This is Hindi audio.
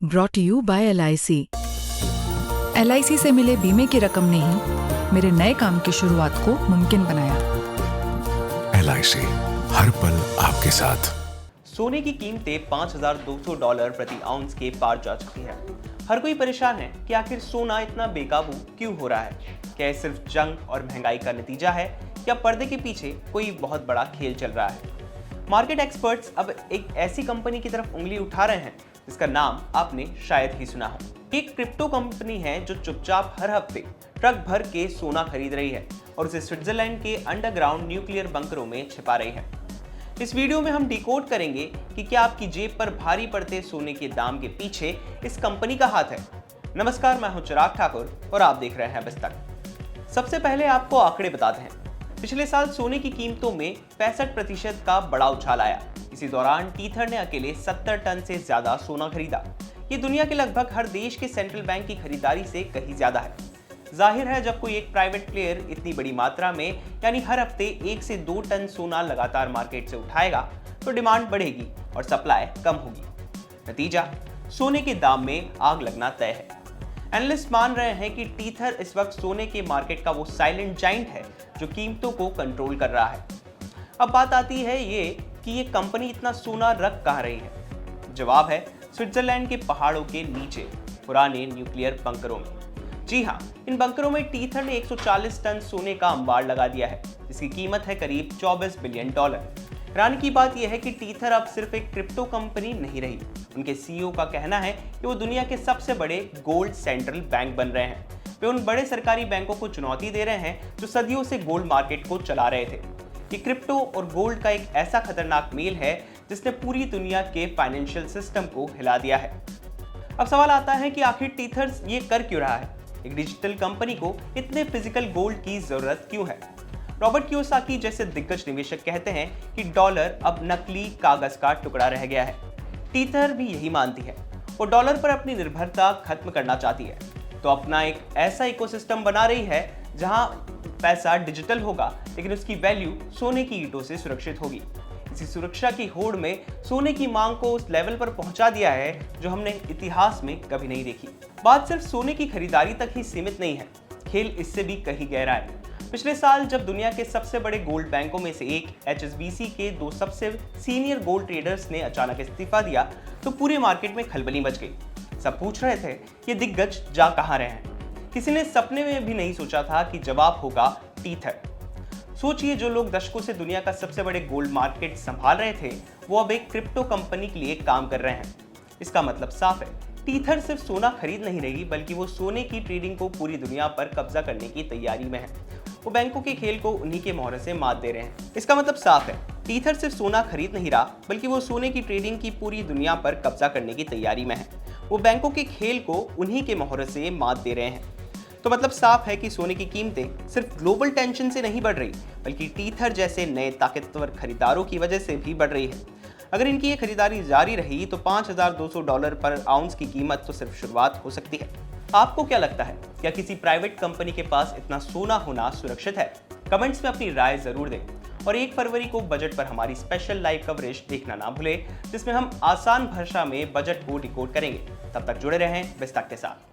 Brought you by LIC। LIC से मिले बीमे की रकम ने ही मेरे नए काम की शुरुआत को मुमकिन बनाया। LIC हर पल आपके साथ। सोने की कीमतें $5,200 प्रति आउंस के पार जा चुकी है। हर कोई परेशान है कि आखिर सोना इतना बेकाबू क्यों हो रहा है। क्या ये सिर्फ जंग और महंगाई का नतीजा है या पर्दे के पीछे कोई बहुत बड़ा खेल चल रहा है। मार्केट एक्सपर्ट्स अब एक ऐसी कंपनी की तरफ उंगली उठा रहे हैं जिसका नाम आपने शायद ही सुना हो। एक क्रिप्टो कंपनी है जो चुपचाप हर हफ्ते ट्रक भर के सोना खरीद रही है और उसे स्विट्जरलैंड के अंडरग्राउंड न्यूक्लियर बंकरों में छिपा रही है। इस वीडियो में हम डिकोड करेंगे कि क्या आपकी जेब पर भारी पड़ते सोने के दाम के पीछे इस कंपनी का हाथ है। नमस्कार, मैं हूं चिराग ठाकुर और आप देख रहे हैं बस तक। सबसे पहले आपको आंकड़े बताते हैं। पिछले साल सोने की कीमतों में 65% का बड़ा उछाल आया। इसी दौरान टीथर ने अकेले 70 टन से ज्यादा सोना खरीदा। ये दुनिया के लगभग हर देश के सेंट्रल बैंक की खरीदारी से कहीं ज्यादा है। जाहिर है, जब कोई एक प्राइवेट प्लेयर इतनी बड़ी मात्रा में यानी हर हफ्ते 1 से 2 टन सोना लगातार मार्केट से उठाएगा तो डिमांड बढ़ेगी और सप्लाई कम होगी। नतीजा, सोने के दाम में आग लगना तय है। एनालिस्ट मान रहे हैं कि टीथर इस वक्त सोने के मार्केट का वो साइलेंट जाइंट है जो कीमतों को कंट्रोल कर रहा है। अब बात आती है ये कि ये कंपनी इतना सोना रख कहाँ रही है। जवाब है स्विट्जरलैंड के पहाड़ों के नीचे पुराने न्यूक्लियर बंकरों में। जी हाँ, इन बंकरों में टीथर ने 140 टन सोने का अंबार लगा दिया है, जिसकी कीमत है करीब $24 बिलियन। हैरानी की बात यह है कि टीथर अब सिर्फ एक क्रिप्टो कंपनी नहीं रही। उनके CEO का कहना है कि वो दुनिया के सबसे बड़े गोल्ड सेंट्रल बैंक बन रहे हैं। वे उन बड़े सरकारी बैंकों को चुनौती दे रहे हैं जो सदियों से गोल्ड मार्केट को चला रहे थे। ये क्रिप्टो और गोल्ड का एक ऐसा खतरनाक मेल है जिसने पूरी दुनिया के फाइनेंशियल सिस्टम को हिला दिया है। अब सवाल आता है कि आखिर टीथर ये कर क्यों रहा है। एक डिजिटल कंपनी को इतने फिजिकल गोल्ड की जरूरत क्यों है। रॉबर्ट कियोसाकी जैसे दिग्गज निवेशक कहते हैं कि डॉलर अब नकली कागज का टुकड़ा रह गया है। टीथर भी यही मानती है। वो डॉलर पर अपनी निर्भरता खत्म करना चाहती है, तो अपना एक ऐसा इकोसिस्टम बना रही है जहां पैसा डिजिटल होगा लेकिन उसकी वैल्यू सोने की ईंटों से सुरक्षित होगी। इसी सुरक्षा की होड़ में सोने की मांग को उस लेवल पर पहुंचा दिया है जो हमने इतिहास में कभी नहीं देखी। बात सिर्फ सोने की खरीदारी तक ही सीमित नहीं है, खेल इससे भी कहीं गहरा है। पिछले साल जब दुनिया के सबसे बड़े गोल्ड बैंकों में से एक HSBC के 2 सबसे सीनियर गोल्ड ट्रेडर्स ने अचानक इस्तीफा दिया तो पूरे मार्केट में खलबली मच गई। सब पूछ रहे थे ये दिग्गज जा कहाँ रहे हैं। किसी ने सपने में भी नहीं सोचा था कि जवाब होगा टीथर। सोचिए, जो लोग दशकों से दुनिया का सबसे बड़े गोल्ड मार्केट संभाल रहे थे वो अब एक क्रिप्टो कंपनी के लिए काम कर रहे हैं। इसका मतलब साफ है, टीथर सिर्फ सोना खरीद नहीं रही बल्कि वो सोने की ट्रेडिंग को पूरी दुनिया पर कब्जा करने की तैयारी में है। वो बैंकों के खेल को उन्हीं के मोहरे से मात दे रहे हैं। इसका मतलब साफ है, टीथर सिर्फ सोना खरीद नहीं रहा बल्कि वो सोने की ट्रेडिंग की पूरी दुनिया पर कब्जा करने की तैयारी में है। वो बैंकों के खेल को उन्हीं के मोहरे से मात दे रहे हैं। तो मतलब साफ है कि सोने की कीमतें सिर्फ ग्लोबल टेंशन से नहीं बढ़ रही बल्कि टीथर जैसे नए ताकतवर खरीदारों की वजह से भी बढ़ रही है। अगर इनकी ये खरीदारी जारी रही तो $5,200 पर आउंस की कीमत तो सिर्फ शुरुआत हो सकती है। आपको क्या लगता है, क्या किसी प्राइवेट कंपनी के पास इतना सोना होना सुरक्षित है? कमेंट्स में अपनी राय जरूर दें और 1 फरवरी को बजट पर हमारी स्पेशल लाइव कवरेज देखना ना भूलें, जिसमें हम आसान भाषा में बजट को डिकोड करेंगे। तब तक जुड़े रहें बस तक के साथ।